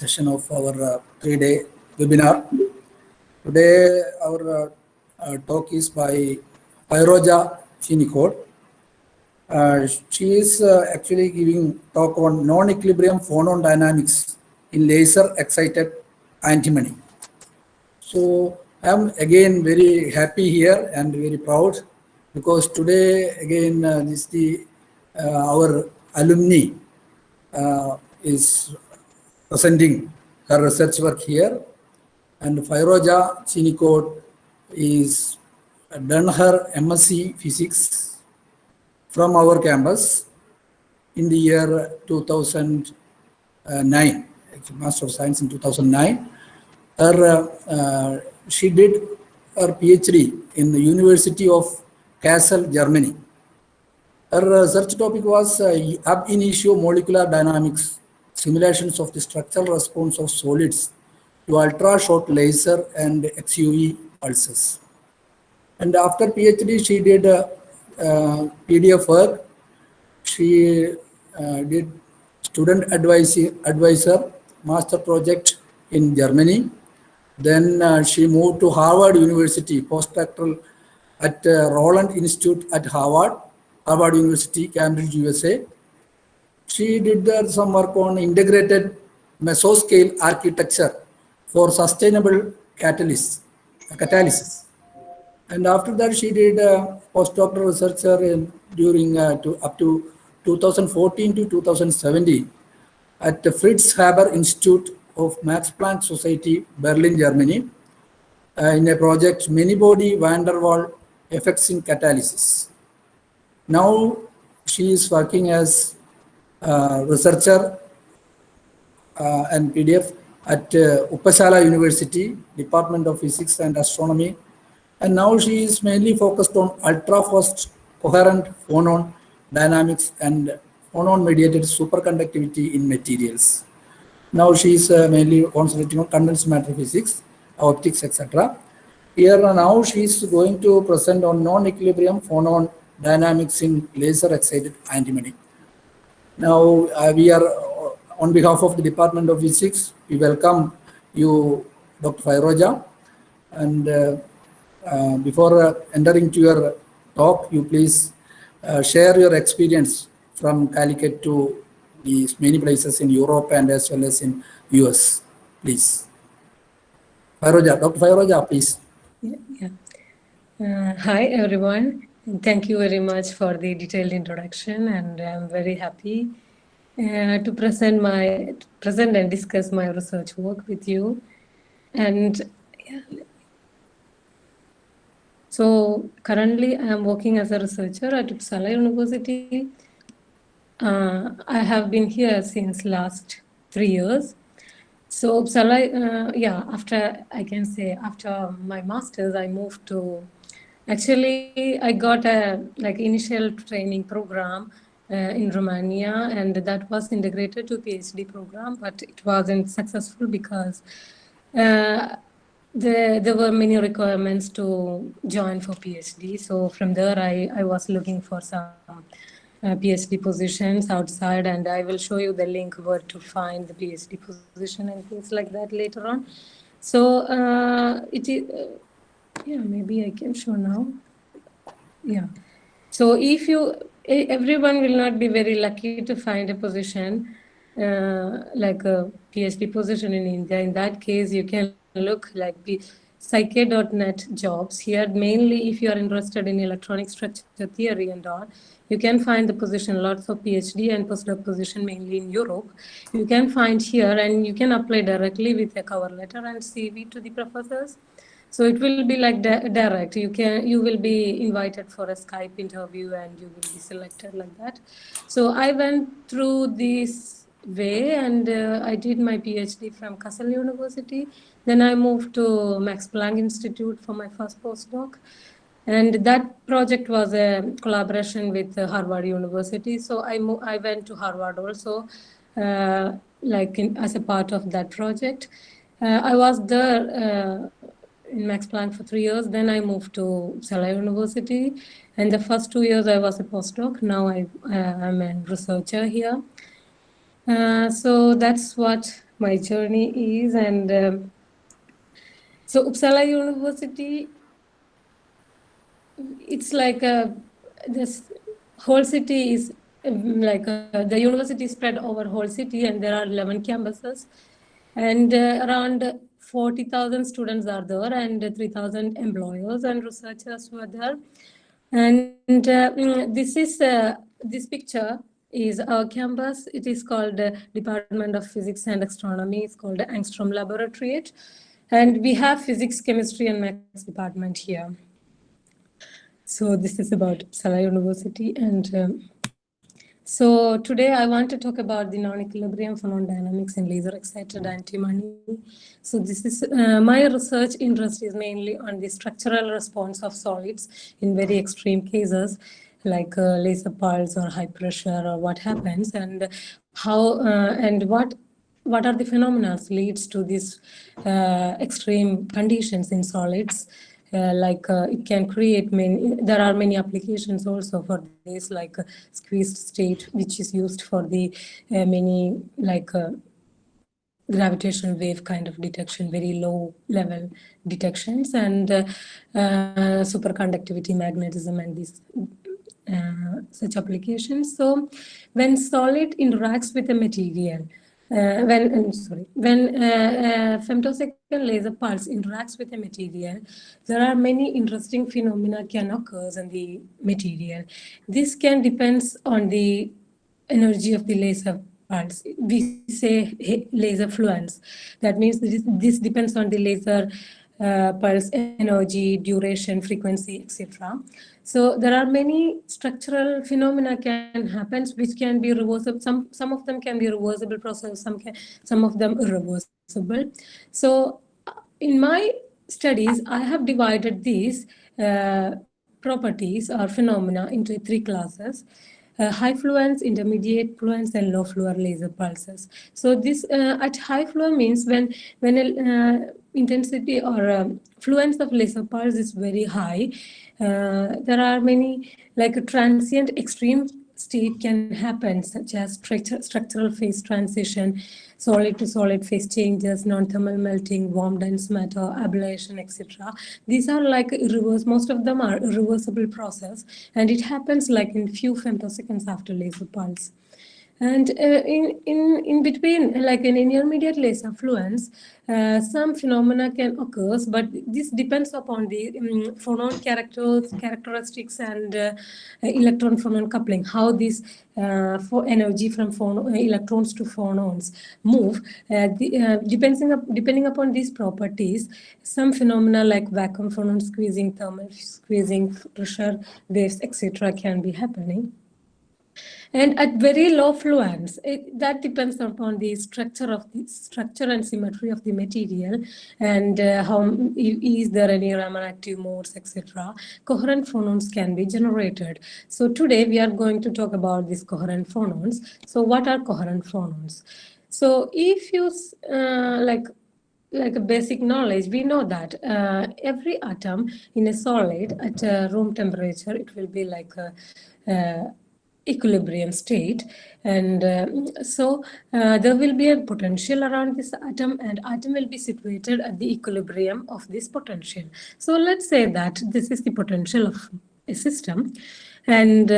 session of our 3-day webinar. Today, our talk is by Fairoja Chinikot. She is actually giving talk on non-equilibrium phonon dynamics in laser excited antimony. So I am again very happy here and very proud because today again this the our alumni is presenting her research work here, and Fairoja Chinikot is done her MSc Physics from our campus in the year 2009, Master of Science in 2009. She did her PhD in the University of Kassel, Germany. Her research topic was ab initio molecular dynamics, simulations of the structural response of solids to ultra-short laser and XUV pulses. And after PhD, she did PDF work. She did student advisor master project in Germany. Then she moved to Harvard University, postdoctoral at Roland Institute at Harvard University, Cambridge, USA. She did some work on integrated mesoscale architecture for sustainable catalysis. And after that, she did postdoctoral researcher during up to 2014 to 2017 at the Fritz Haber Institute of Max Planck Society, Berlin, Germany, in a project many-body van der Waal effects in catalysis. Now she is working as a researcher and PDF at Uppsala University, Department of Physics and Astronomy. And now she is mainly focused on ultra-fast coherent phonon dynamics and phonon-mediated superconductivity in materials. Now she is mainly concentrating on condensed matter physics, optics, etc. Here now she is going to present on non-equilibrium phonon dynamics in laser-excited antimony. Now we are on behalf of the Department of Physics, we welcome you, Dr. Fairoja. And before entering to your talk, you please share your experience from Calicut to these many places in Europe and as well as in US, please. Fairoja, Dr. Fairoja, please. Hi, everyone. Thank you very much for the detailed introduction, and I'm very happy to present and discuss my research work with you. And so currently I'm working as a researcher at Uppsala University. I have been here since last 3 years. So Uppsala, after my master's, I moved to, actually I got a initial training program in Romania, and that was integrated to PhD program, but it wasn't successful because there were many requirements to join for PhD. So from there, I was looking for some PhD positions outside, and I will show you the link where to find the PhD position and things like that later on. So it is, maybe I can show now. Yeah. So everyone will not be very lucky to find a position like a PhD position in India. In that case, you can look like Psyche.net jobs. Here, mainly if you are interested in electronic structure theory and all, you can find the position, lots of PhD and postdoc position, mainly in Europe. You can find here, and you can apply directly with a cover letter and CV to the professors. So it will be like direct. You will be invited for a Skype interview, and you will be selected like that. So I went through this way, and I did my PhD from Kassel University. Then I moved to Max Planck Institute for my first postdoc. And that project was a collaboration with Harvard University. So I went to Harvard also, as a part of that project. I was there in Max Planck for 3 years. Then I moved to Uppsala University. And the first 2 years I was a postdoc. Now I'm a researcher here. So that's what my journey is. And so Uppsala University, it's like this whole city is the university is spread over whole city, and there are 11 campuses, and around 40,000 students are there, and 3,000 employers and researchers were there. And this picture is our campus. It is called Department of Physics and Astronomy. It's called the Angstrom Laboratory, and we have physics, chemistry, and maths department here. So this is about Uppsala University. And so today I want to talk about the non-equilibrium phonon dynamics in laser-excited antimoney. So this is my research interest is mainly on the structural response of solids in very extreme cases, like laser pulse or high pressure, or what happens, and how and what are the phenomena leads to these extreme conditions in solids. It can create there are many applications also for this, like squeezed state, which is used for the many gravitational wave kind of detection, very low level detections, and superconductivity magnetism and these such applications. So when solid interacts with a material, when femtosecond laser pulse interacts with a material, there are many interesting phenomena can occur in the material. This can depend on the energy of the laser pulse. We say laser fluence. That means this depends on the laser pulse energy, duration, frequency, etc. So there are many structural phenomena can happen which can be reversible. Some of them can be reversible process. Some of them irreversible. So in my studies, I have divided these properties or phenomena into three classes. High fluence, intermediate fluence, and low fluor laser pulses. So this at high fluor means when intensity or fluence of laser pulse is very high, there are many like a transient extreme state can happen, such as structural phase transition, solid to solid phase changes, non-thermal melting, warm dense matter, ablation, etc. These are like most of them are irreversible process, and it happens like in few femtoseconds after laser pulse. And in between, like in intermediate laser fluence, some phenomena can occur, but this depends upon the phonon characteristics and electron phonon coupling, how these for energy from electrons to phonons move. Depending upon these properties, some phenomena like vacuum phonon squeezing, thermal squeezing, pressure waves, etc. can be happening. And at very low fluence, that depends upon the structure and symmetry of the material, and how is there any Raman active modes, etc. Coherent phonons can be generated. So today we are going to talk about these coherent phonons. So what are coherent phonons? So if you like a basic knowledge, we know that every atom in a solid at room temperature, it will be like a equilibrium state, and there will be a potential around this atom, and atom will be situated at the equilibrium of this potential. So let's say that this is the potential of a system, and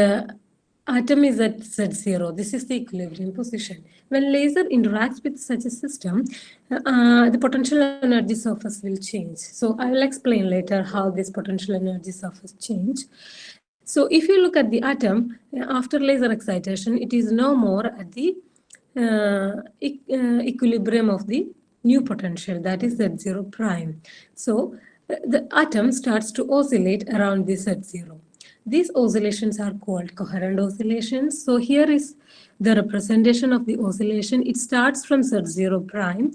atom is at Z0. This is the equilibrium position. When laser interacts with such a system, the potential energy surface will change. So I will explain later how this potential energy surface change. So if you look at the atom, after laser excitation, it is no more at the equilibrium of the new potential, that is Z0 prime. So the atom starts to oscillate around this Z0. These oscillations are called coherent oscillations. So here is the representation of the oscillation. It starts from Z0 prime.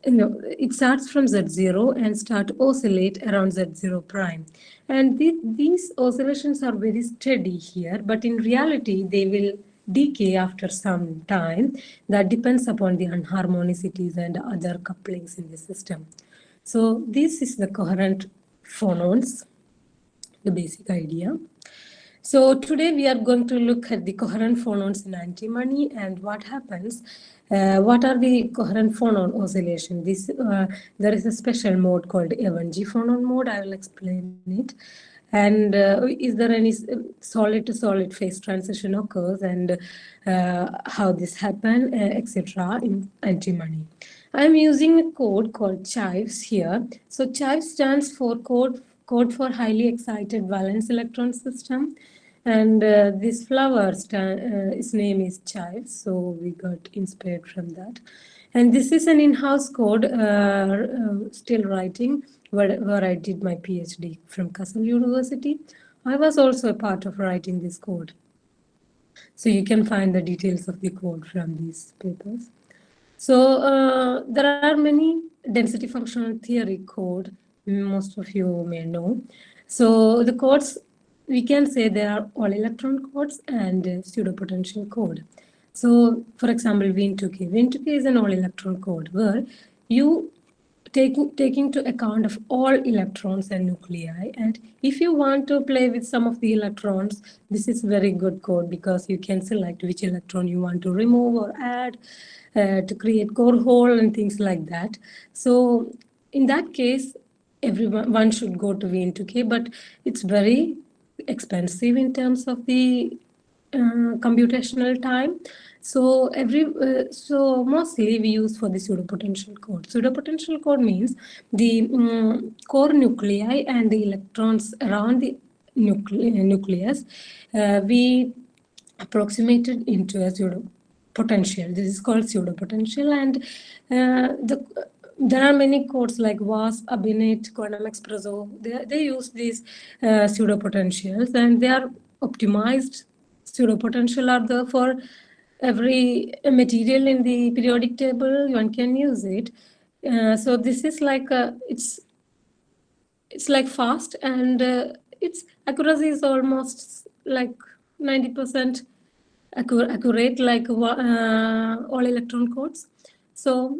It starts from Z0 and start to oscillate around Z0 prime. And these oscillations are very steady here, but in reality, they will decay after some time. That depends upon the unharmonicities and other couplings in the system. So this is the coherent phonons, the basic idea. So today we are going to look at the coherent phonons in antimony and what happens. What are the coherent phonon oscillation? There is a special mode called A1G phonon mode. I will explain it. And is there any solid to solid phase transition occurs and how this happen, etc. in antimony. I'm using a code called CHIVES here. So CHIVES stands for code for highly excited valence electron system. And this flower, its name is Chives, so we got inspired from that. And this is an in-house code, still writing, where I did my PhD from Kassel University. I was also a part of writing this code. So you can find the details of the code from these papers. So there are many density functional theory code, most of you may know. So the codes, we can say there are all electron codes and pseudopotential code. So for example, Wien2k. Wien2k is an all electron code where you taking to account of all electrons and nuclei. And if you want to play with some of the electrons, this is very good code because you can select which electron you want to remove or add to create core hole and things like that. So in that case, one should go to Wien2k, but it's very expensive in terms of the computational time. So so mostly we use for the pseudopotential code. Pseudopotential code means the core nuclei and the electrons around the nucleus we approximated into a pseudopotential. This is called pseudopotential, and there are many codes like WASP, Abinit, Quantum Expresso. They use these pseudopotentials, and they are optimized. Pseudopotential are there for every material in the periodic table. One can use it. So this is like it's like fast, and its accuracy is almost like 90% accurate, like all electron codes. So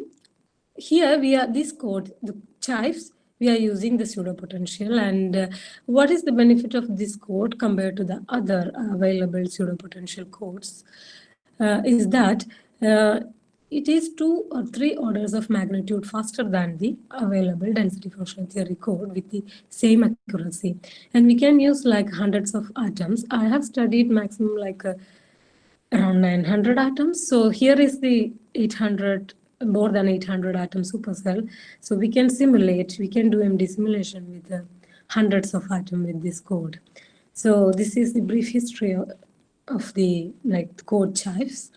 here we are, this code, the chives, we are using the pseudopotential. And what is the benefit of this code compared to the other available pseudopotential codes is that it is 2 or 3 orders of magnitude faster than the available density functional theory code with the same accuracy. And we can use like hundreds of atoms. I have studied maximum like around 900 atoms. So here is the 800, more than 800 atom supercell. So we can simulate, we can do MD simulation with hundreds of atoms with this code. So this is the brief history of the code chives.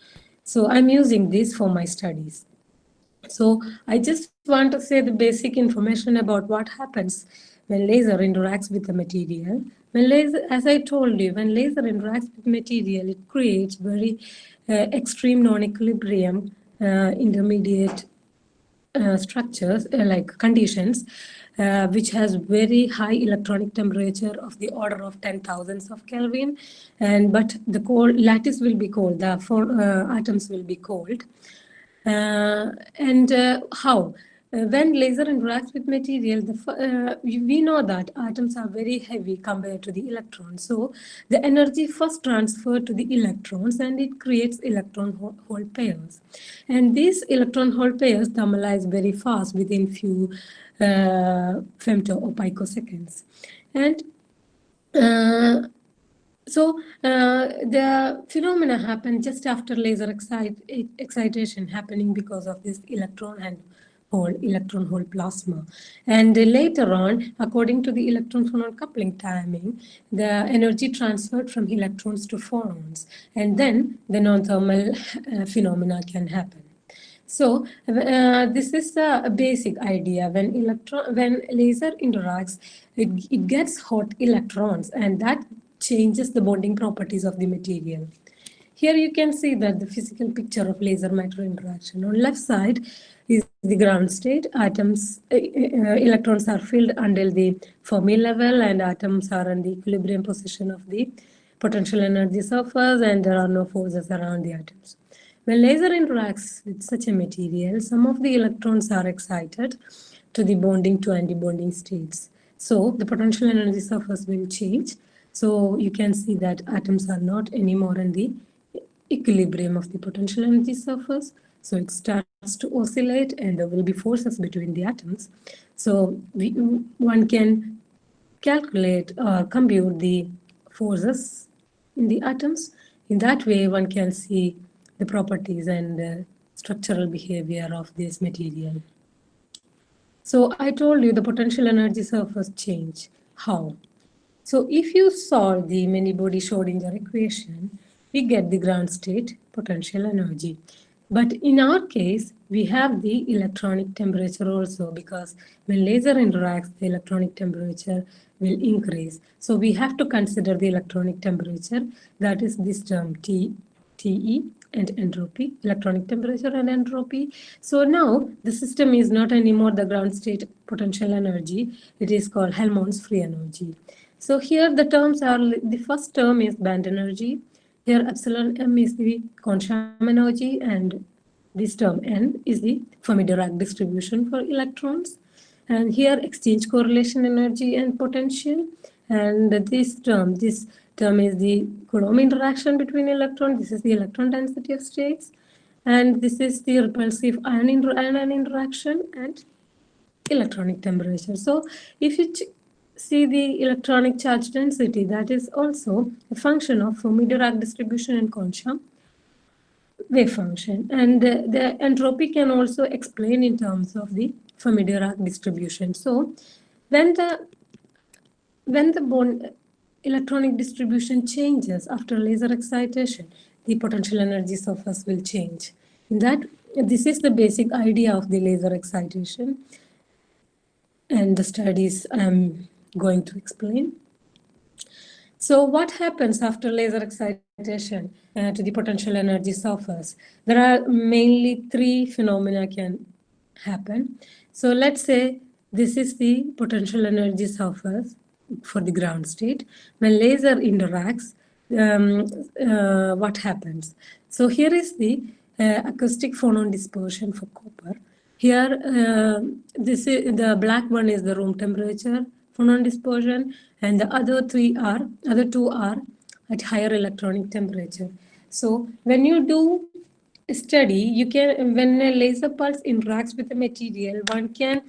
So I'm using this for my studies. So I just want to say the basic information about what happens when laser interacts with the material. When laser, as I told you, when laser interacts with material, it creates very extreme non-equilibrium intermediate structures, like conditions, which has very high electronic temperature of the order of 10,000s of Kelvin, but the cold lattice will be cold, the atoms will be cold. How? When laser interacts with material, we know that atoms are very heavy compared to the electrons. So the energy first transferred to the electrons, and it creates electron hole pairs. And these electron hole pairs thermalize very fast within few femto or picoseconds. And so the phenomena happen just after laser excitation happening because of this electron hole plasma. And later on, according to the electron phonon coupling timing, the energy transferred from electrons to phonons, and then the non-thermal phenomena can happen. So this is the basic idea. When laser interacts, it gets hot electrons, and that changes the bonding properties of the material. Here you can see that the physical picture of laser matter interaction. On left side is the ground state. Atoms, electrons are filled until the Fermi level, and atoms are in the equilibrium position of the potential energy surface, and there are no forces around the atoms. When laser interacts with such a material, some of the electrons are excited to the bonding to anti-bonding states. So the potential energy surface will change. So you can see that atoms are not anymore in the equilibrium of the potential energy surface. So it starts to oscillate and there will be forces between the atoms. So one can calculate or compute the forces in the atoms. In that way, one can see the properties and structural behavior of this material. So I told you the potential energy surface change. How? So if you solve the many body Schrodinger equation, we get the ground state potential energy. But in our case, we have the electronic temperature also, because when laser interacts, the electronic temperature will increase. So we have to consider the electronic temperature, that is this term TE and entropy, electronic temperature and entropy. So now the system is not anymore the ground state potential energy, it is called Helmholtz free energy. So here the terms are, the first term is band energy, here epsilon m is the Kohn-Sham energy, and this term n is the Fermi-Dirac distribution for electrons. And here exchange correlation energy and potential. And this term is the Coulomb interaction between electrons. This is the electron density of states. And this is the repulsive ion interaction and electronic temperature. So if you see the electronic charge density, that is also a function of Fermi-Dirac distribution and Kohn-Sham wave function. And the entropy can also explain in terms of the Fermi-Dirac distribution. So when the bond electronic distribution changes after laser excitation, the potential energy surface will change. In that, this is the basic idea of the laser excitation and the studies I'm going to explain. So what happens after laser excitation to the potential energy surface? There are mainly three phenomena can happen. So let's say this is the potential energy surface for the ground state. When laser interacts, what happens? So here is the acoustic phonon dispersion for copper. Here, this is the black one is the room temperature phonon dispersion, and the other two are at higher electronic temperature. So when you do a study, you can, when a laser pulse interacts with a material, one can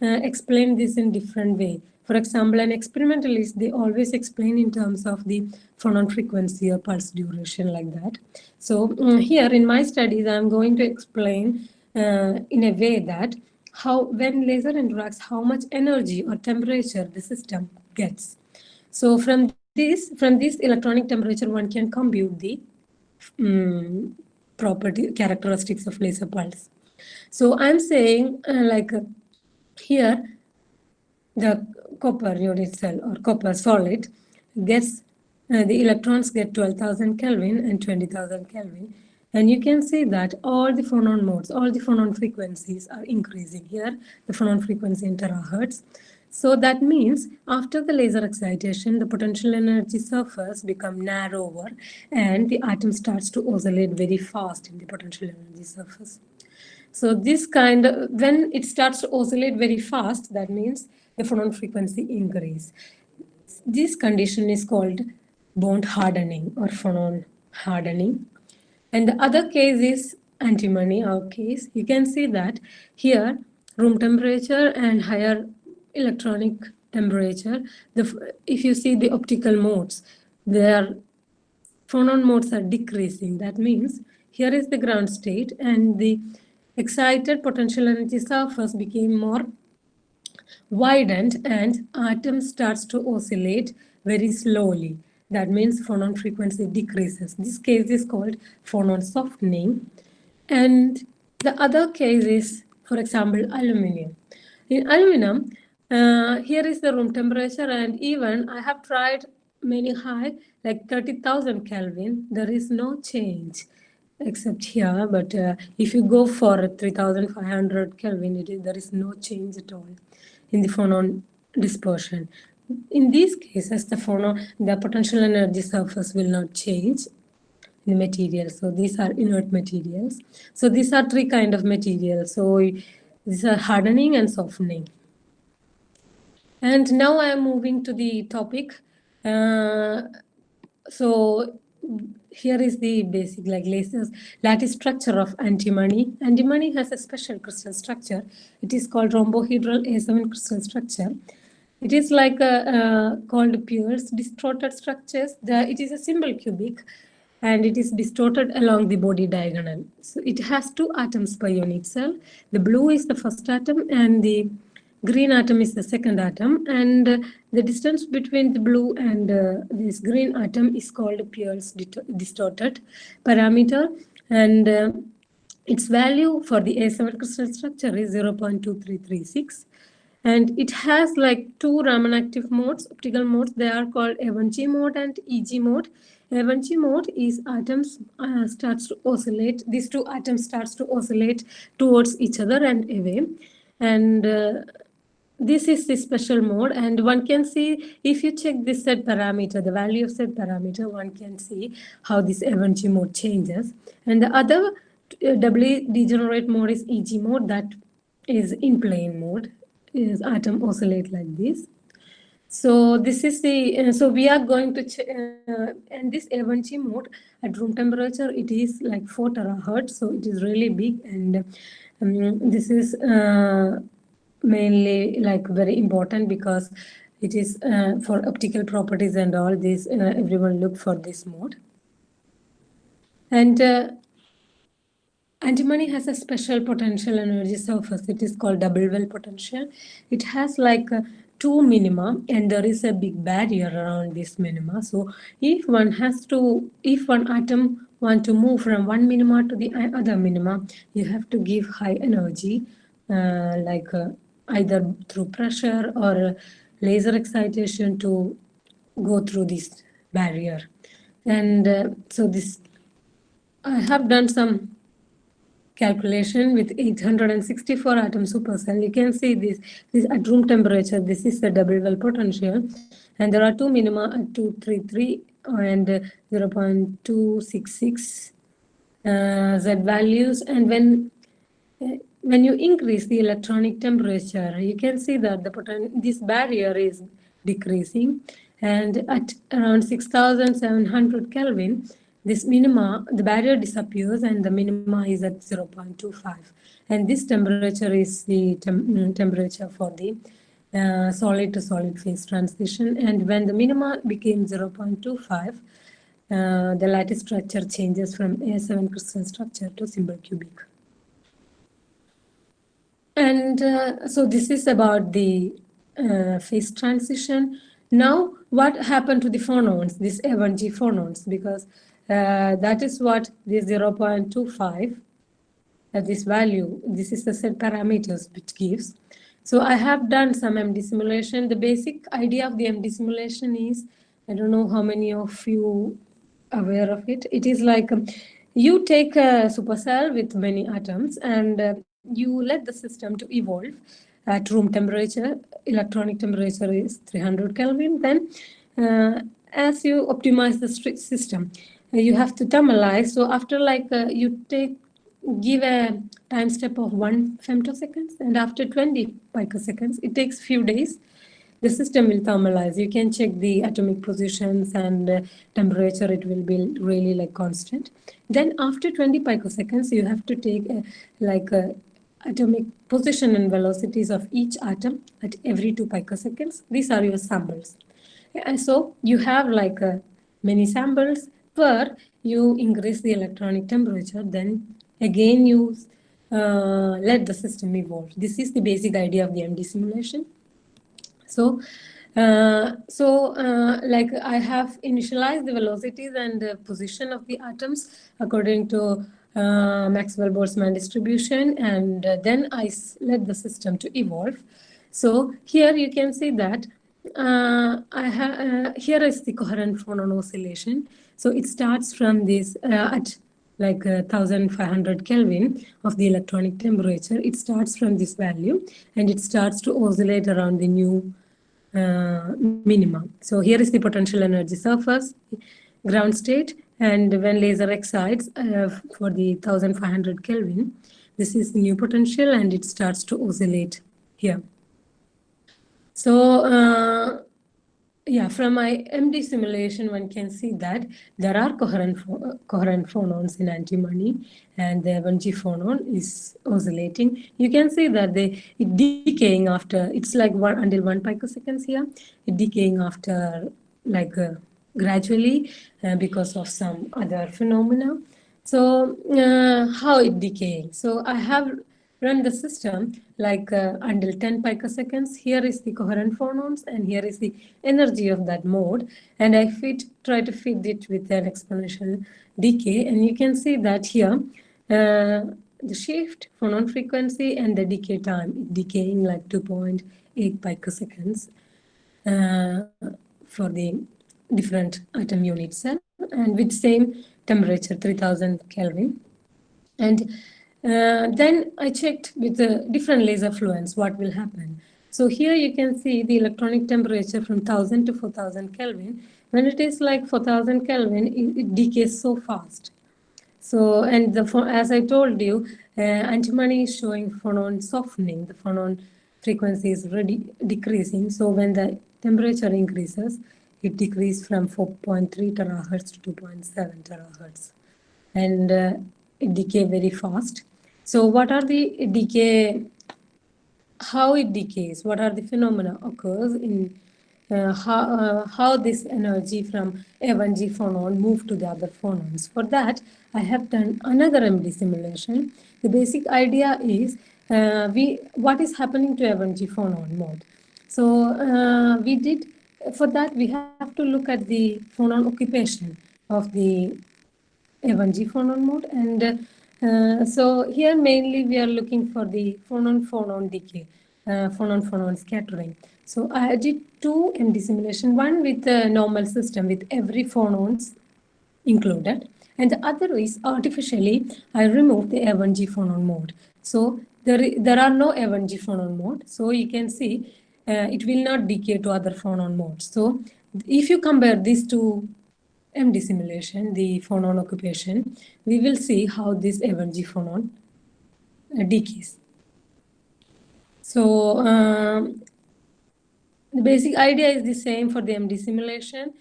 explain this in different way. For example, an experimentalist, they always explain in terms of the phonon frequency or pulse duration, like that. So here in my studies, I'm going to explain in a way that how, when laser interacts, how much energy or temperature the system gets. So from this electronic temperature, one can compute the property characteristics of laser pulse. So I'm saying here the copper unit cell or copper solid gets the electrons get 12,000 Kelvin and 20,000 Kelvin. And you can see that all the phonon modes, all the phonon frequencies are increasing here, the phonon frequency in terahertz. So that means after the laser excitation, the potential energy surface becomes narrower and the atom starts to oscillate very fast in the potential energy surface. So this kind of, when it starts to oscillate very fast, that means the phonon frequency increase. This condition is called bond hardening or phonon hardening. And the other case is antimony, our case. You can see that here, room temperature and higher electronic temperature, if you see the optical modes, their phonon modes are decreasing. That means here is the ground state and the excited potential energy surface became more widened and atom starts to oscillate very slowly. That means phonon frequency decreases. This case is called phonon softening. And the other case is, for example, aluminum. In aluminum, here is the room temperature, and even I have tried many high, like 30,000 Kelvin, there is no change except here. But if you go for 3,500 Kelvin, there is no change at all in the phonon dispersion. In these cases, the potential energy surface will not change in the material. So these are inert materials. So these are three kind of materials. So these are hardening and softening. And now I am moving to the topic So here is the basic lattice structure of antimony. Antimony has a special crystal structure. It is called rhombohedral A7 crystal structure. It is like called Pierce distorted structures. It is a simple cubic and it is distorted along the body diagonal. So it has two atoms per unit cell. The blue is the first atom and the green atom is the second atom, and the distance between the blue and this green atom is called Pierce distorted parameter, and its value for the A7 crystal structure is 0.2336. And it has like two Raman active modes, optical modes. They are called A1G mode and EG mode. A1G mode is atoms starts to oscillate. These two atoms starts to oscillate towards each other and away. And this is the special mode, and one can see if you check this set parameter, the value of set parameter, one can see how this A1G mode changes. And the other doubly degenerate mode is EG mode, that is in plane mode. Is atom oscillate like this. So this is the so we are going to and this A1G mode at room temperature, it is like 4 terahertz, so it is really big, and this is mainly like very important because it is for optical properties and all this. Everyone look for this mode. And antimony has a special potential energy surface. It is called double well potential. It has like two minima, and there is a big barrier around this minima. So if one atom want to move from one minima to the other minima, you have to give high energy, either through pressure or laser excitation to go through this barrier. And so this, I have done some calculation with 864 atom supercell. You can see this at room temperature, this is the double well potential, and there are two minima at 233 and 0.266 Z values. And when you increase the electronic temperature, you can see that this barrier is decreasing, and at around 6700 Kelvin, this minima, the barrier disappears and the minima is at 0.25. And this temperature is the temperature for the solid to solid phase transition. And when the minima became 0.25, the lattice structure changes from A7 crystal structure to simple cubic. And so this is about the phase transition. Now, what happened to the phonons, these A1G phonons? Because that is what this 0.25, this value, this is the set parameters which gives. So I have done some MD simulation. The basic idea of the MD simulation is, I don't know how many of you are aware of it. It is like you take a supercell with many atoms and you let the system to evolve at room temperature. Electronic temperature is 300 Kelvin. Then as you optimize the system, you have to thermalize. So after you give a time step of 1 femtoseconds, and after 20 picoseconds, it takes few days, the system will thermalize. You can check the atomic positions and temperature, it will be really like constant. Then after 20 picoseconds, you have to take atomic position and velocities of each atom at every 2 picoseconds. These are your samples. And so you have many samples where you increase the electronic temperature, then again you let the system evolve. This is the basic idea of the MD simulation. So I have initialized the velocities and the position of the atoms according to Maxwell-Boltzmann distribution, and then I let the system to evolve. So here you can see that here is the coherent phonon oscillation. So it starts from this at 1500 Kelvin of the electronic temperature. It starts from this value and it starts to oscillate around the new minima. So here is the potential energy surface, ground state, and when laser excites for the 1500 Kelvin, this is the new potential and it starts to oscillate here. So Yeah, from my MD simulation, one can see that there are coherent phonons in antimony, and the 1G phonon is oscillating. You can see that it decaying after, it's like until 1 picoseconds here, it decaying after like gradually because of some other phenomena. So how it decaying? So I have run the system like until 10 picoseconds. Here is the coherent phonons and here is the energy of that mode. And I try to feed it with an exponential decay. And you can see that here, the shift phonon frequency and the decay time, decaying like 2.8 picoseconds for the different atom unit cell and with same temperature 3000 Kelvin. And then I checked with the different laser fluence what will happen. So here you can see the electronic temperature from 1000 to 4000 Kelvin. When it is like 4000 Kelvin, it decays so fast. So, and as I told you, antimony is showing phonon softening. The phonon frequency is already decreasing. So when the temperature increases, it decreases from 4.3 terahertz to 2.7 terahertz. And it decay very fast. So what are the decay, how it decays, what are the phenomena occurs in how this energy from A1G phonon move to the other phonons. For that, I have done another MD simulation. The basic idea is what is happening to A1G phonon mode. So for that, we have to look at the phonon occupation of the A1G phonon mode. And so here mainly we are looking for the phonon-phonon decay, phonon-phonon scattering. So I did two MD simulation, one with a normal system with every phonons included, and the other is artificially I removed the A1G phonon mode. So there are no A1G phonon mode. So you can see it will not decay to other phonon modes. So if you compare these two MD simulation, the phonon occupation, we will see how this A1G phonon decays. So the basic idea is the same for the MD simulation.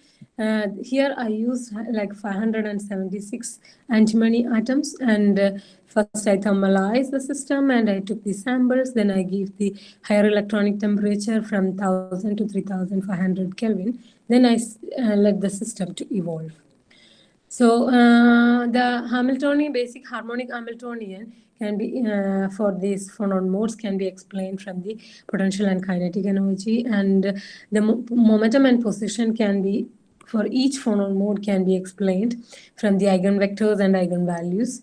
Here I use like 576 antimony atoms, and first I thermalize the system and I took the samples, then I give the higher electronic temperature from 1000 to 3500 Kelvin, then I let the system to evolve. So the Hamiltonian, basic harmonic Hamiltonian can be, for these phonon modes can be explained from the potential and kinetic energy, and the momentum and position can be, for each phonon mode can be explained from the eigenvectors and eigenvalues.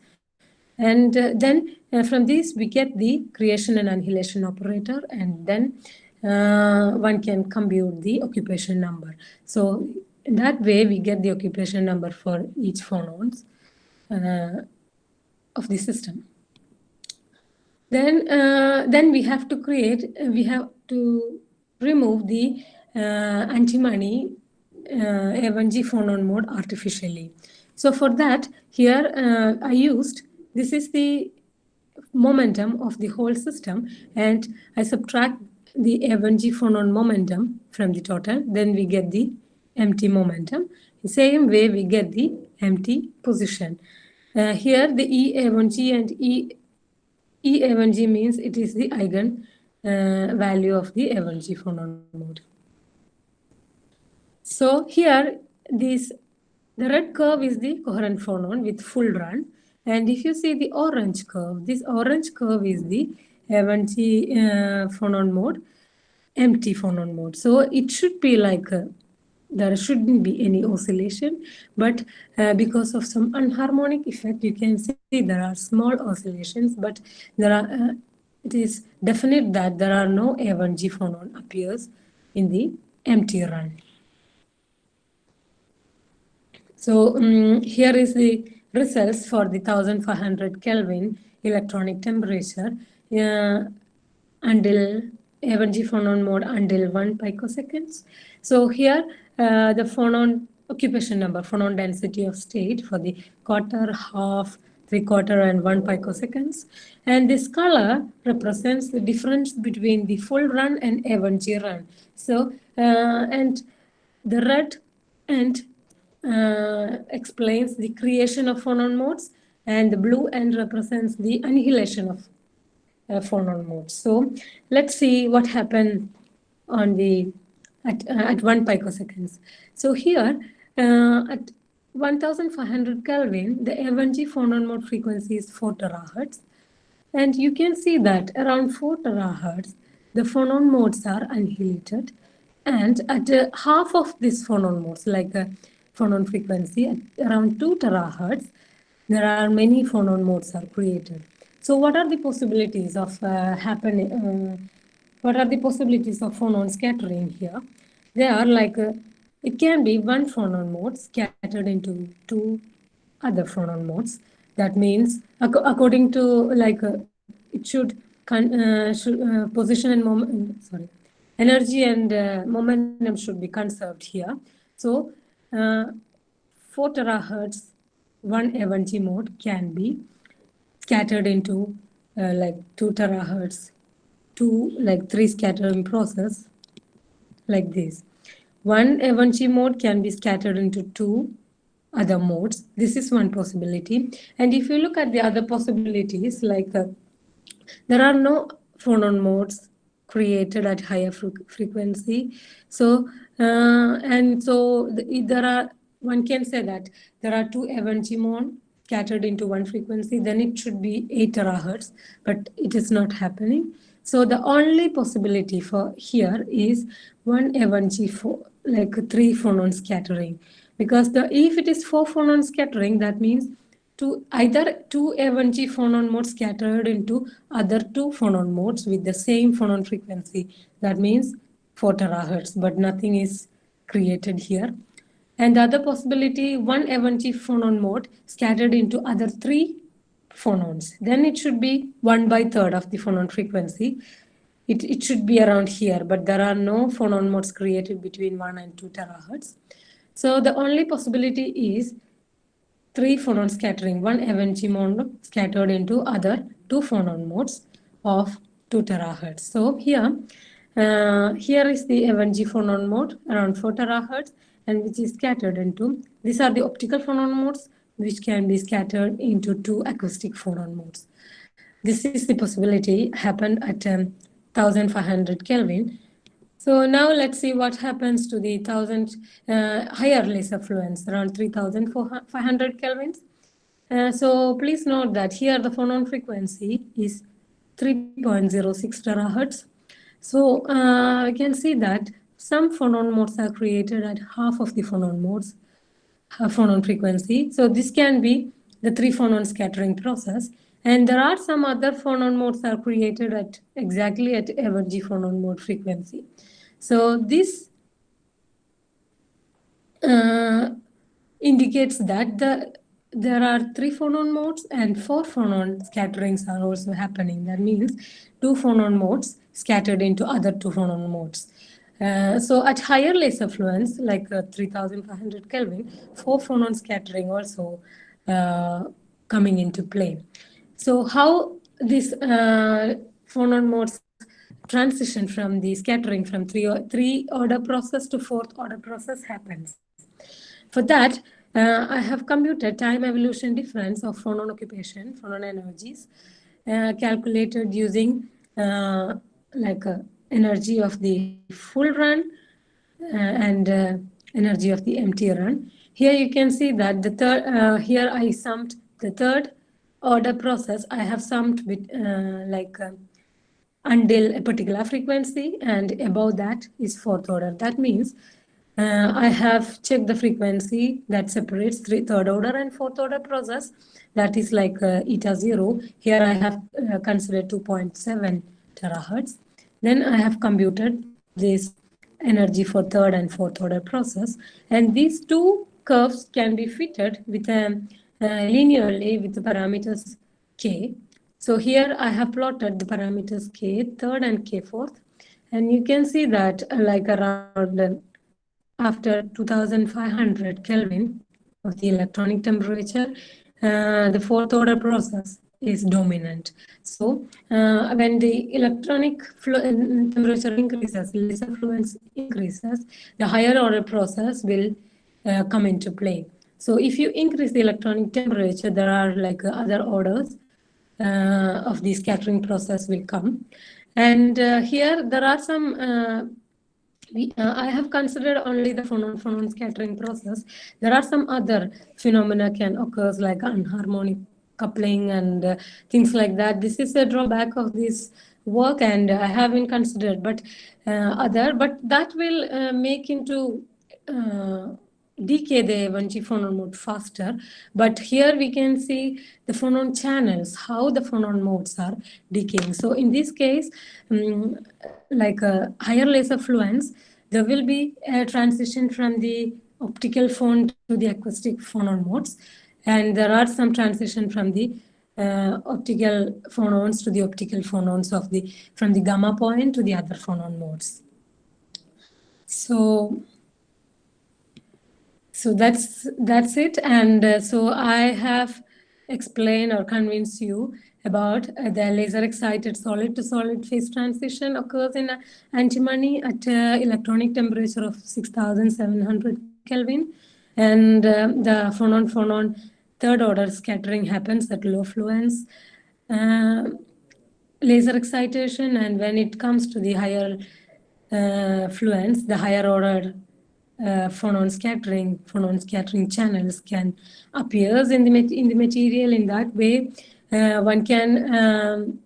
And then from this we get the creation and annihilation operator, and then one can compute the occupation number. So in that way, we get the occupation number for each phonons of the system. Then we have to remove the antimony A1G phonon mode artificially. So for that, here I used, this is the momentum of the whole system, and I subtract the A1G phonon momentum from the total, then we get the empty momentum. The same way we get the empty position. Here the E1G and E1G means it is the eigen value of the A1G phonon mode. So here the red curve is the coherent phonon with full run, and if you see the orange curve, this orange curve is the A1G phonon mode, empty phonon mode. So it should be like there shouldn't be any oscillation, but because of some unharmonic effect, you can see there are small oscillations, but there are it is definite that there are no A1G phonon appears in the empty run. So here is the results for the 1500 Kelvin electronic temperature until A1G phonon mode until 1 picoseconds. So here the phonon occupation number, phonon density of state for the quarter, half, 3/4, and 1 picoseconds. And this color represents the difference between the full run and A1G run. So, and The red end explains the creation of phonon modes, and the blue end represents the annihilation of phonon modes. So let's see what happened on the at 1 picoseconds. So here at 1500 Kelvin, the F1G phonon mode frequency is 4 terahertz. And you can see that around 4 terahertz, the phonon modes are annihilated. And at half of this phonon modes, like a phonon frequency, at around 2 terahertz, there are many phonon modes are created. So what are the possibilities of what are the possibilities of phonon scattering here? They are like, it can be one phonon mode scattered into two other phonon modes. That means, according to like, it should, position and moment, sorry, energy and momentum should be conserved here. So 4 terahertz, one F1G mode can be scattered into like 2 terahertz, two like 3 scattering process like this. One F1G mode can be scattered into 2 other modes. This is one possibility. And if you look at the other possibilities, like there are no phonon modes created at higher frequency. So, there are, one can say that there are 2 F1G modes scattered into one frequency, then it should be 8 terahertz, but it is not happening. So the only possibility for here is one F1G for like 3 phonon scattering, because if it is 4 phonon scattering, that means either 2 F1G phonon modes scattered into other 2 phonon modes with the same phonon frequency. That means 4 terahertz, but nothing is created here. And the other possibility, one F1G phonon mode scattered into other 3 phonons. Then it should be 1/3 of the phonon frequency. It should be around here, but there are no phonon modes created between 1 and 2 terahertz. So the only possibility is 3 phonon scattering, one F1G mode scattered into other 2 phonon modes of 2 terahertz. So here is the F1G phonon mode around 4 terahertz, and which is scattered into, these are the optical phonon modes which can be scattered into 2 acoustic phonon modes. This is the possibility happened at 1500 Kelvin. So now let's see what happens to the higher laser fluence around 3500 kelvins. So please note that here the phonon frequency is 3.06 terahertz. So I can see that some phonon modes are created at half of the phonon modes, phonon frequency. So this can be the 3 phonon scattering process. And there are some other phonon modes are created at exactly at F1G phonon mode frequency. So this indicates that there are 3 phonon modes and 4 phonon scatterings are also happening. That means 2 phonon modes scattered into other 2 phonon modes. So at higher laser fluence, like 3500 Kelvin, 4 phonon scattering also coming into play. So how this phonon modes transition from the scattering from 3 order process to 4th order process happens. For that, I have computed time evolution difference of phonon occupation, phonon energies, calculated using energy of the full run and energy of the empty run. Here you can see that the third, here I summed the 3rd order process. I have summed with until a particular frequency, and above that is 4th order. That means I have checked the frequency that separates 3rd order and 4th order process. That is like eta 0. Here I have considered 2.7 terahertz. Then I have computed this energy for 3rd and 4th order process. And these 2 curves can be fitted with linearly with the parameters k. So here I have plotted the parameters k 3rd and k 4th. And you can see that like around after 2500 Kelvin of the electronic temperature, the 4th order process is dominant. So when the electronic temperature increases, laser fluence increases, the higher order process will come into play. So if you increase the electronic temperature, there are like other orders of the scattering process will come. And here there are some I have considered only the phonon-phonon scattering process. There are some other phenomena can occur like anharmonic coupling and things like that. This is a drawback of this work, and I haven't considered, but but that will make into decay the 1G phonon mode faster. But here we can see the phonon channels, how the phonon modes are decaying. So in this case, like a higher laser fluence, there will be a transition from the optical phone to the acoustic phonon modes. And there are some transition from the optical phonons to the optical phonons of the, from the gamma point to the other phonon modes. So that's it. And so I have explained or convinced you about the laser excited solid to solid phase transition occurs in antimony at electronic temperature of 6700 Kelvin, and the phonon-phonon third order scattering happens at low fluence laser excitation. And when it comes to the higher fluence, the higher order phonon scattering channels can appears in the material. In that way, one can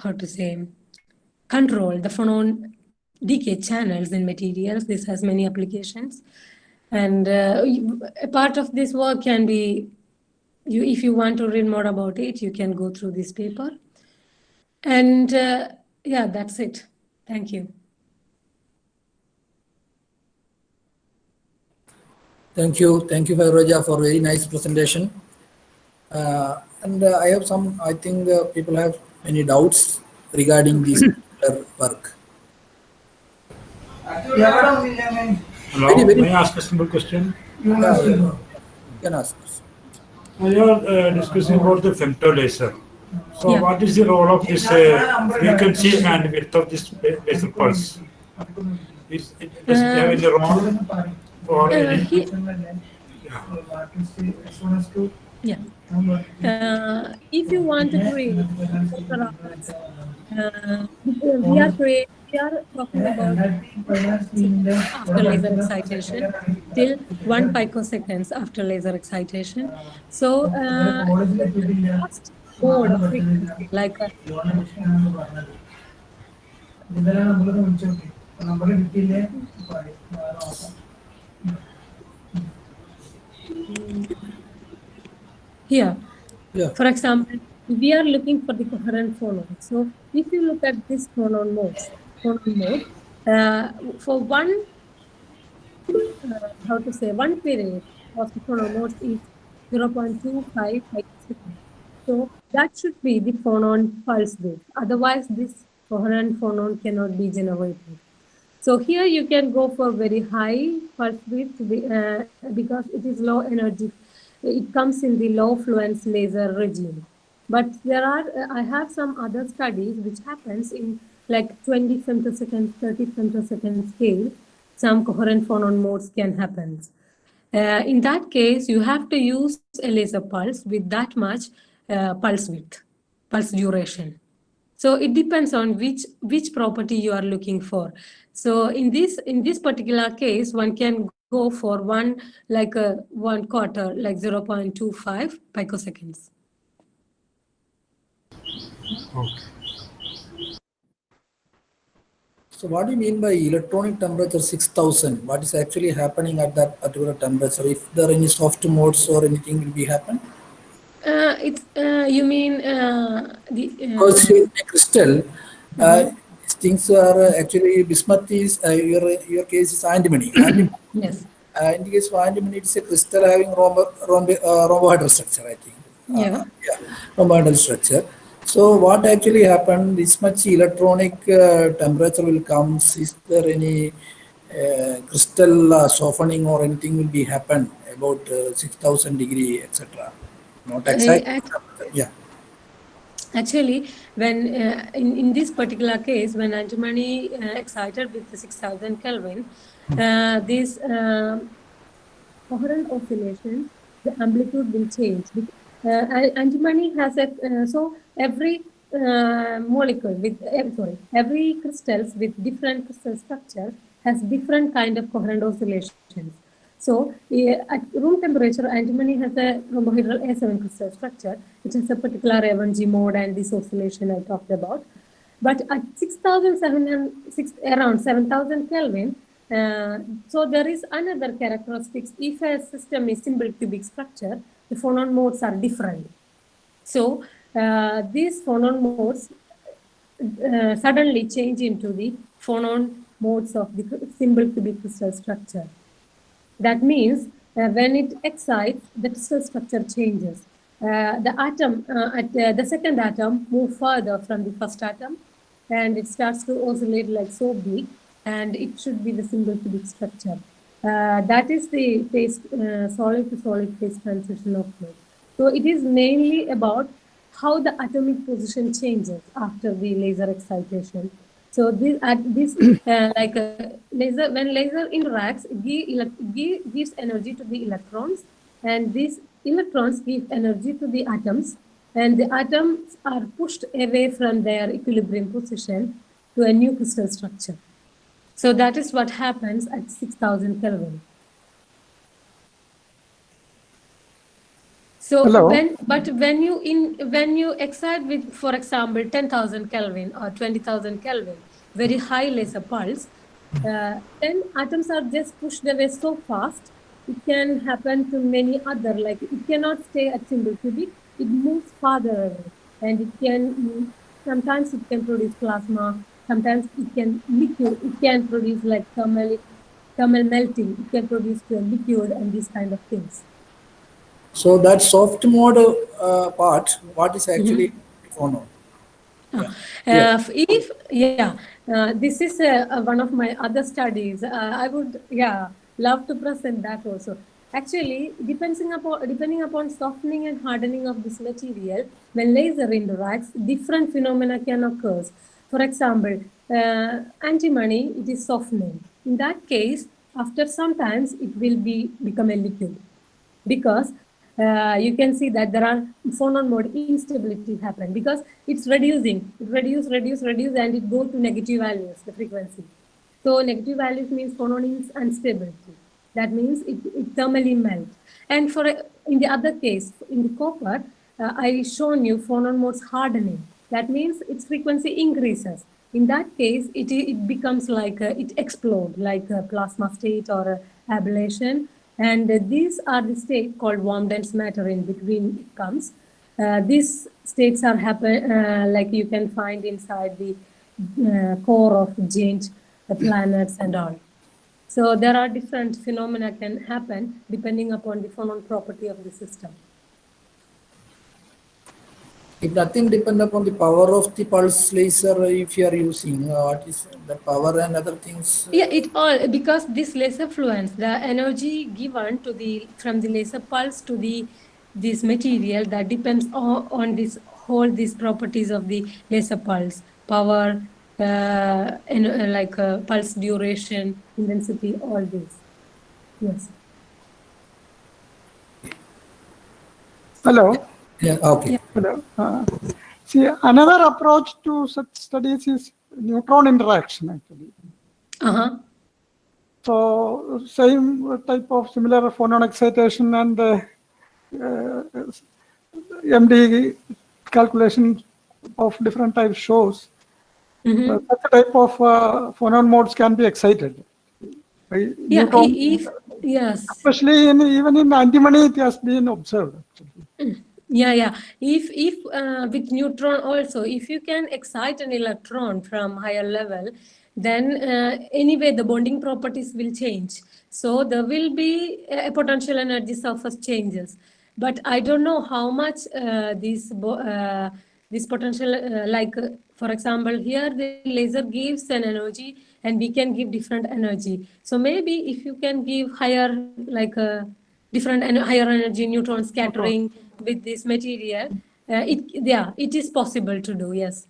how to say, control the phonon decay channels in materials. This has many applications, and a part of this work can be, if you want to read more about it, you can go through this paper. And yeah, that's it. Thank you. Thank you, Fairoja, for very nice presentation. And I have some, I think people have many doubts regarding this particular work. Hello, may I ask a simple question? Yeah, you can ask us. You are discussing about the femtolaser. So, Yeah. what is the role of this frequency and width of this laser pulse? Does it have any role for any? Yeah. If you want to create, we are talking about after laser excitation till 1 picoseconds after laser excitation. So first mode of frequency, like here. Yeah. For example, we are looking for the coherent phonon. So if you look at this phonon mode, for one, one period of the phonon mode is 0.25 microseconds. So that should be the phonon pulse width. Otherwise, this coherent phonon cannot be generated. So here you can go for very high pulse width because it is low energy. It comes in the low fluence laser regime. But there are, I have some other studies which happens in like 20 femtoseconds, 30 femtosecond scale. Some coherent phonon modes can happen. In that case, you have to use a laser pulse with that much pulse width, pulse duration. So it depends on which property you are looking for. So in this particular case, one can go for one quarter, like 0.25 picoseconds. Okay. So what do you mean by electronic temperature 6000? What is actually happening at that particular temperature? If there are any soft modes or anything will be happen? You mean Because in a crystal, these things are actually bismuth is your case is antimony. yes. In the case of antimony, it's a crystal having rhombohedral structure, I think. Yeah. Rhombohedral structure. So what actually happened? This much electronic temperature will come. Is there any crystal softening or anything will be happen about 6000 degree, etc.? Not exact. act- Yeah. Actually, when in this particular case, when antimony excited with the 6000 Kelvin, this coherent oscillation, the amplitude will change. Antimony has a so every molecule with every crystals with different crystal structure has different kind of coherent oscillations. So at room temperature, antimony has a rhombohedral A7 crystal structure, which has a particular A1G mode and this oscillation I talked about. But at 6,700, around 7,000 Kelvin, so there is another characteristics. If a system is simple cubic structure, the phonon modes are different. So these phonon modes suddenly change into the phonon modes of the simple cubic crystal structure. That means when it excites, the crystal structure changes. The atom at the second atom move further from the first atom, and it starts to oscillate like so big, and it should be the single cubic structure. That is the phase, solid to solid phase transition of fluid. So it is mainly about how the atomic position changes after the laser excitation. So this, like laser, when laser interacts, it gives energy to the electrons, and these electrons give energy to the atoms, and the atoms are pushed away from their equilibrium position to a new crystal structure. So that is what happens at 6,000 Kelvin. So when you excite with, for example, 10,000 Kelvin or 20,000 Kelvin, very high laser pulse, then atoms are just pushed away so fast. It can happen to many other, like it cannot stay at single cubic. It moves farther away, and it can sometimes it can produce plasma. Sometimes it can liquid. It can produce like thermal melting. It can produce to a liquid and these kind of things. So that soft mode part, what is actually phonon? This is one of my other studies. I would love to present that also. Actually, depending upon softening and hardening of this material, when laser interacts, different phenomena can occur. For example, antimony, it is softening. In that case, after some times, it will become a liquid, because you can see that there are phonon mode instability happen, because it's reducing, it reduce, and it go to negative values, the frequency. So negative values means phonon is instability. That means it thermally melt. And for in the other case, in the copper, I shown you phonon modes hardening. That means its frequency increases. In that case, it becomes like it explodes, like a plasma state or ablation. And these are the states called warm dense matter in between it comes. These states are happen like you can find inside the core of giant planets and all. So there are different phenomena can happen depending upon the phonon property of the system. If nothing depend upon the power of the pulse laser, if you are using, what is the power and other things? Yeah, it all, because this laser fluence, the energy given to the from the laser pulse to this material, that depends on this whole these properties of the laser pulse, power, pulse duration, intensity, all this. Yes. Hello. Yeah, okay. Hello. See, another approach to such studies is neutron interaction, actually. So, same type of similar phonon excitation and MD calculation of different types shows such a type of phonon modes can be excited. Yeah, Neutron, yes. especially even in antimony, it has been observed. Actually. Yeah. If with neutron also, if you can excite an electron from higher level, then anyway the bonding properties will change. So there will be a potential energy surface changes. But I don't know how much this potential, for example, here the laser gives an energy and we can give different energy. So maybe if you can give higher, like different higher energy neutron scattering, with this material, it is possible to do, yes.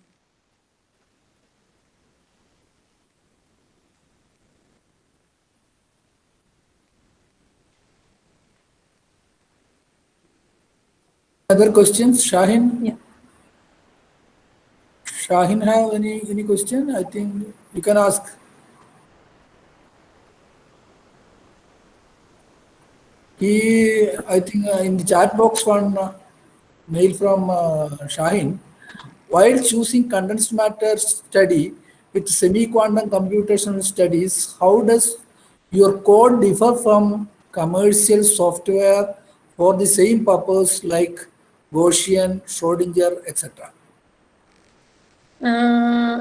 Other questions, Shahin? Yeah. Shahin have any question? I think you can ask. I think in the chat box one mail from Shahin. While choosing condensed matter study with semi-quantum computational studies, how does your code differ from commercial software for the same purpose like Gaussian, Schrodinger, etc.?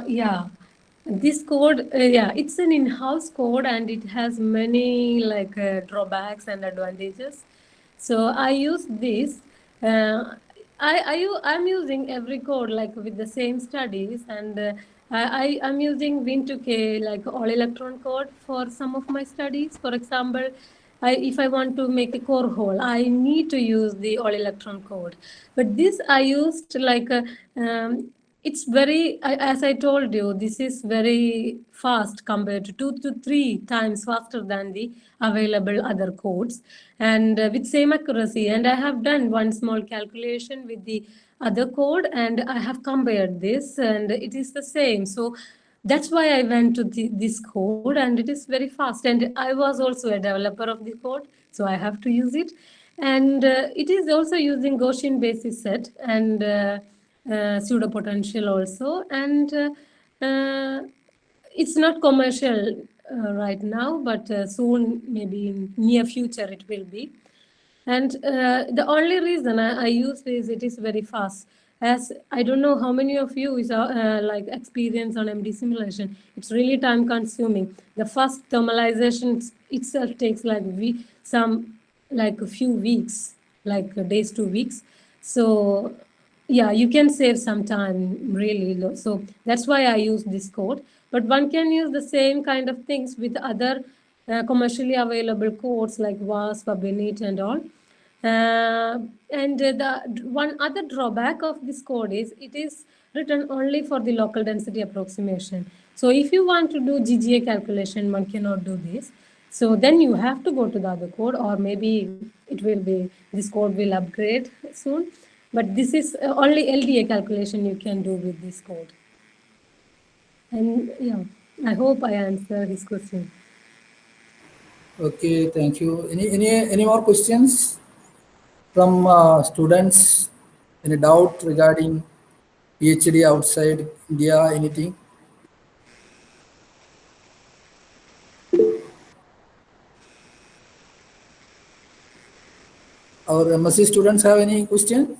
Yeah, this code, yeah, it's an in-house code and it has many like drawbacks and advantages. So I use this. I'm using every code like with the same studies, and I'm using Win2K like all electron code for some of my studies. For example, if I want to make a core hole, I need to use the all electron code. But this I used like it's very, as I told you, this is very fast compared to 2 to 3 times faster than the available other codes, and with same accuracy. And I have done one small calculation with the other code, and I have compared this, and it is the same. So that's why I went to this code, and it is very fast. And I was also a developer of the code, so I have to use it. And it is also using Gaussian basis set and pseudo potential also. And it's not commercial right now, but soon, maybe in near future, it will be. And the only reason I use this, it is very fast. As I don't know how many of you is like experience on MD simulation. It's really time consuming. The first thermalization itself takes like a few weeks, like days to weeks. So yeah, you can save some time really low. So that's why I use this code. But one can use the same kind of things with other commercially available codes like WASP, Init, and all. And the one other drawback of this code is it is written only for the local density approximation. So if you want to do GGA calculation, one cannot do this. So then you have to go to the other code, or maybe this code will upgrade soon. But this is only LDA calculation you can do with this code. And yeah, I hope I answer his question. Okay, thank you. Any more questions from students? Any doubt regarding PhD outside India? Anything? Our MSc students have any question?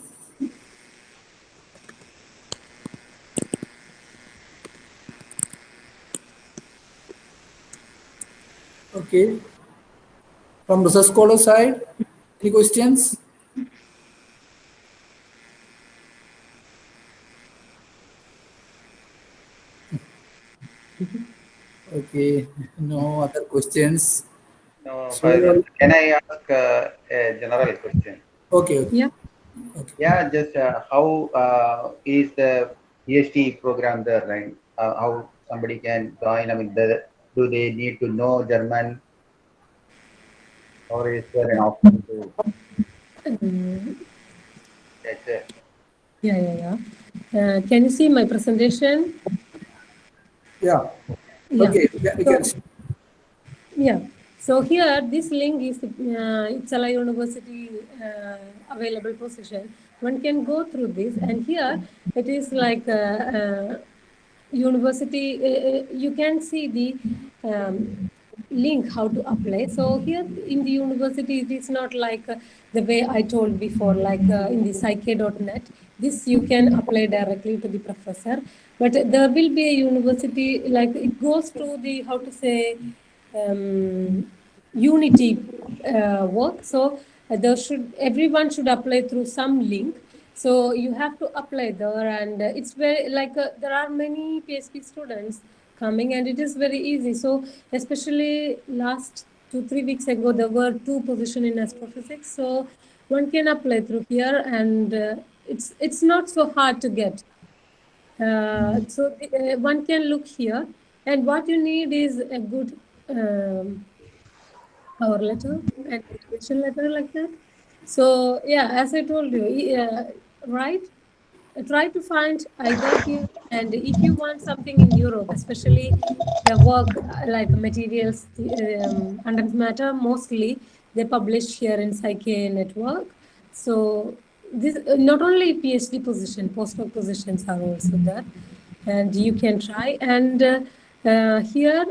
Okay. From research scholar side, any questions? Okay, no other questions. No, So, Faizan. Can I ask a general question? okay. Yeah. Okay. Yeah, just how is the PhD program there? Right? How somebody can join? I mean, do they need to know German, or is there an option to? That's it. Yeah. Can you see my presentation? Yeah. Yeah. Okay. Yeah, we can. Yeah. So here, this link is Uppsala University available position. One can go through this, and here it is like university. You can see the link how to apply. So here in the university, it is not like the way I told before, like in the psyche.net. This you can apply directly to the professor, but there will be a university, like it goes to the, how to say, unity work. So everyone should apply through some link. So you have to apply there, and it's very like there are many PhD students coming, and it is very easy. So especially last 2-3 weeks ago, there were 2 positions in astrophysics. So one can apply through here, and it's not so hard to get. One can look here, and what you need is a good cover letter and motivation letter like that. So yeah, as I told you, right? Try to find either here, and if you want something in Europe, especially the work like materials, content matter, mostly they publish here in Psyche Network. So this not only PhD position, postdoc positions are also there, and you can try. And here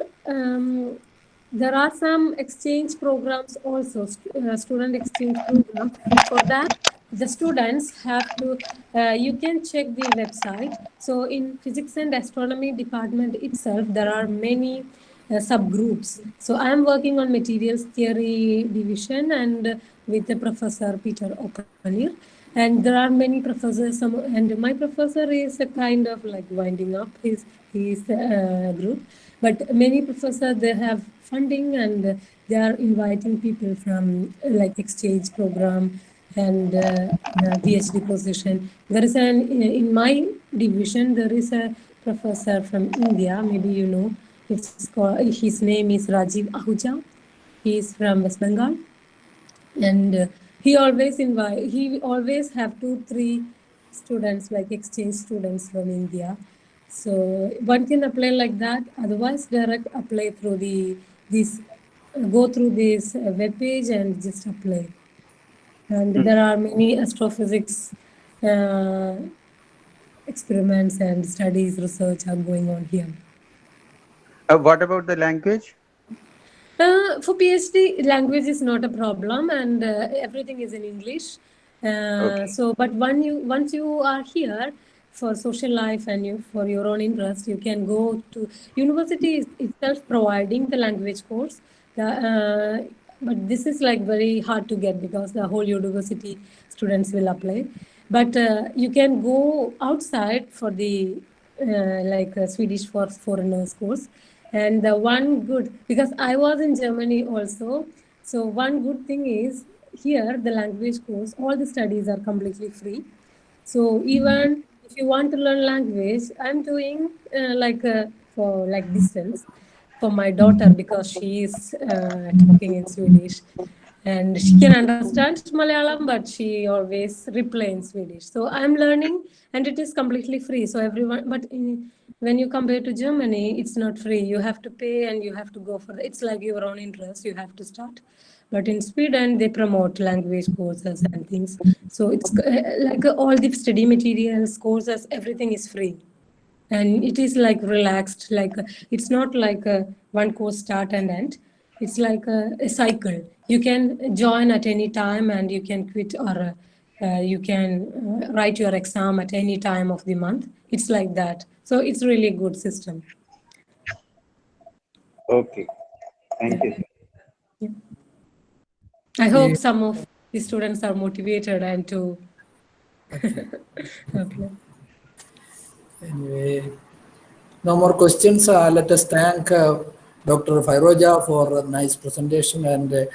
there are some exchange programs also, student exchange programs. For that, the students have to, you can check the website. So in physics and astronomy department itself, there are many subgroups. So I'm working on materials theory division and with the professor Peter Opanir. And there are many professors, and my professor is a kind of like winding up his group. But many professors, they have funding, and they are inviting people from like exchange program and PhD position. There is in my division, there is a professor from India, maybe you know, his name is Rajiv Ahuja. He is from West Bengal. And he always have 2-3 students, like exchange students from India. So one can apply like that. Otherwise, direct apply through go through this web page and just apply. And there are many astrophysics experiments and studies, research are going on here. What about the language? For PhD, language is not a problem, and everything is in English. Okay. So, but once you are here for social life and for your own interest, you can go to university itself providing the language course. But this is like very hard to get because the whole university students will apply. But you can go outside for the Swedish for foreigners course. And the one good, because I was in Germany also, so one good thing is here the language course, all the studies are completely free. So even if you want to learn language, I'm doing for like distance for my daughter because she is talking in Swedish. And she can understand Malayalam, but she always reply in Swedish. So I'm learning, and it is completely free. So everyone, but when you compare to Germany, it's not free. You have to pay, and you have to go for it's like your own interest. You have to start. But in Sweden, they promote language courses and things. So it's like all the study materials, courses, everything is free. And it is like relaxed, like it's not like one course start and end. It's like a cycle. You can join at any time, and you can quit, or you can write your exam at any time of the month. It's like that. So it's really a good system. Okay. Thank you. Yeah. I hope some of the students are motivated and to apply. Anyway, no more questions. Let us thank Dr. Fairoja for a nice presentation and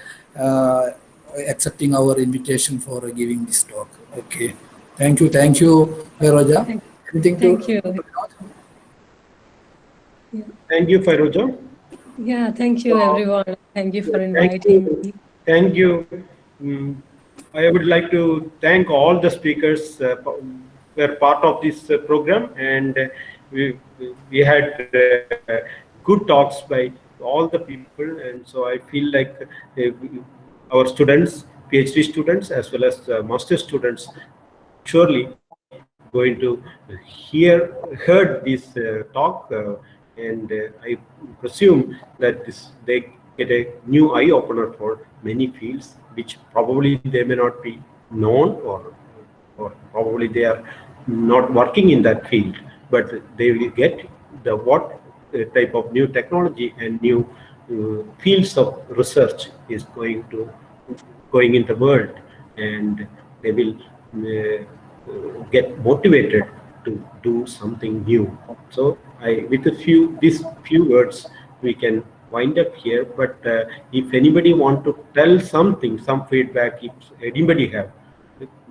accepting our invitation for giving this talk. Okay. Thank you, Fairoja. Anything Thank you. Thank you, Fairoja. Yeah, thank you, everyone. Thank you for inviting me. Thank you. I would like to thank all the speakers were part of this program, and we had good talks by all the people, and so I feel like our students, PhD students as well as master students, surely going to heard this talk, and I presume that they get a new eye opener for many fields, which probably they may not be known, or probably they are not working in that field, but they will get what type of new technology and new fields of research is going in the world, and they will get motivated to do something new. So with these few words, we can wind up here. But if anybody want to tell something, some feedback, if anybody have,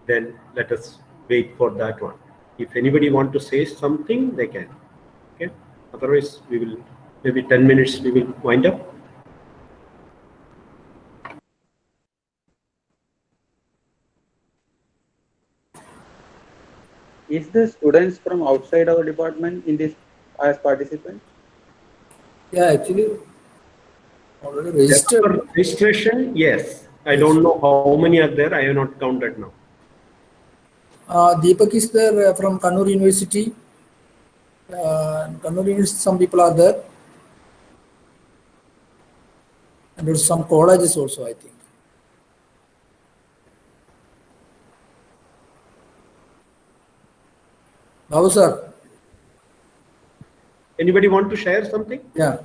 then let us wait for that one. If anybody want to say something, they can. Okay. Otherwise, we will maybe 10 minutes. We will wind up. Is the students from outside our department in this as participants? Yeah, actually, already registered. For registration, yes. I don't know how many are there. I have not counted now. Deepak is there from Kannur University. Kannur University, some people are there. And there's some colleges also, I think. Babu sir, Anybody want to share something? yeah.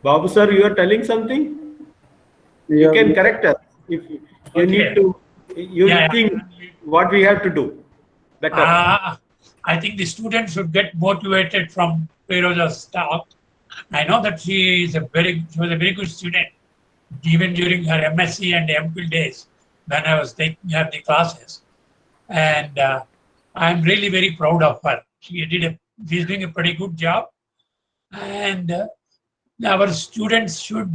Babu sir, you are telling something? You can correct us if you need to. You think what we have to do better. I think the students should get motivated from Feroza's talk. I know that she was a very good student, even during her MSc and MPhil days when I was taking her the classes. And I'm really very proud of her. She's doing a pretty good job. And our students should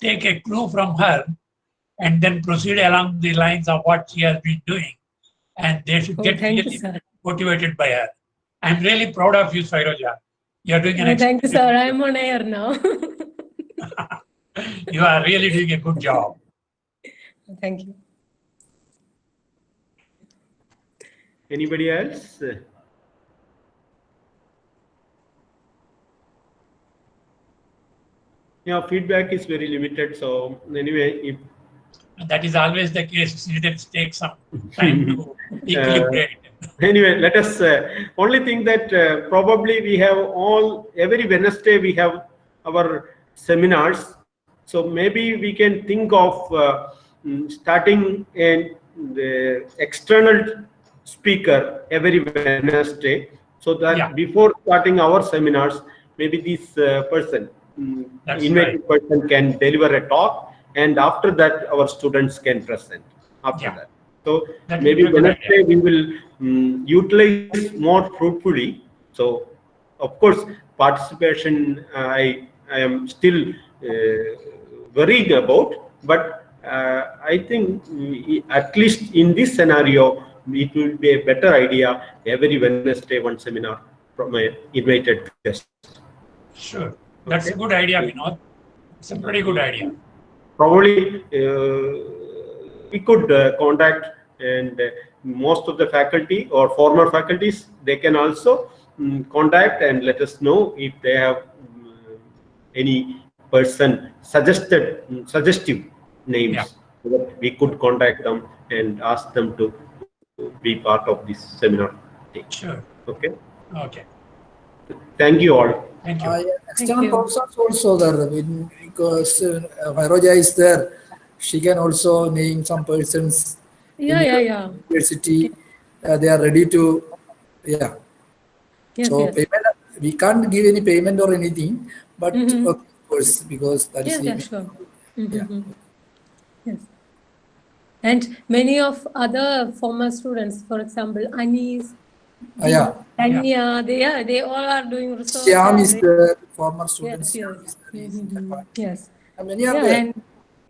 take a clue from her and then proceed along the lines of what she has been doing. And they should get thank you, really sir. motivated by her. I'm really proud of you, Sairoja. You're doing an Thank you, sir. I'm on air now. You are really doing a good job. Thank you. Anybody else? Yeah, feedback is very limited. So anyway, if And that is always the case. Students take some time to equilibrate. anyway, let us only think that probably we have every Wednesday we have our seminars. So maybe we can think of starting the external speaker every Wednesday, so that before starting our seminars, maybe this person, invited person, can deliver a talk, and after that our students can present after that. So That maybe would be a good Wednesday we will utilize more fruitfully. So of course participation I am still worrying about, but I think at least in this scenario it will be a better idea every Wednesday one seminar from an invited guest. Sure. That's a good idea, Vinod. It's a pretty good idea. Probably we could contact, and most of the faculty or former faculties, they can also contact and let us know if they have any person suggestive names, so that we could contact them and ask them to be part of this seminar. Sure. Okay. Okay. Thank you all. Thank you. External you. professors also there, because Vairoja is there. She can also name some persons Yeah. university. They are ready to, Yes, so yes. payment, we can't give any payment or anything, but of course, because that is Yeah, sure. yeah. Yes. And many of other former students, for example, Anis, Yeah. Tanya, they all are doing research. Shyam and is they- the former student. Yes, Shyam yes. is there, he is in that part. Yes. And many are Yeah, there. and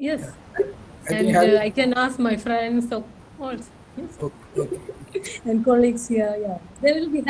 yes. I think And having- I can ask my friends also. Yes. okay. And colleagues here, yeah. They will be happy.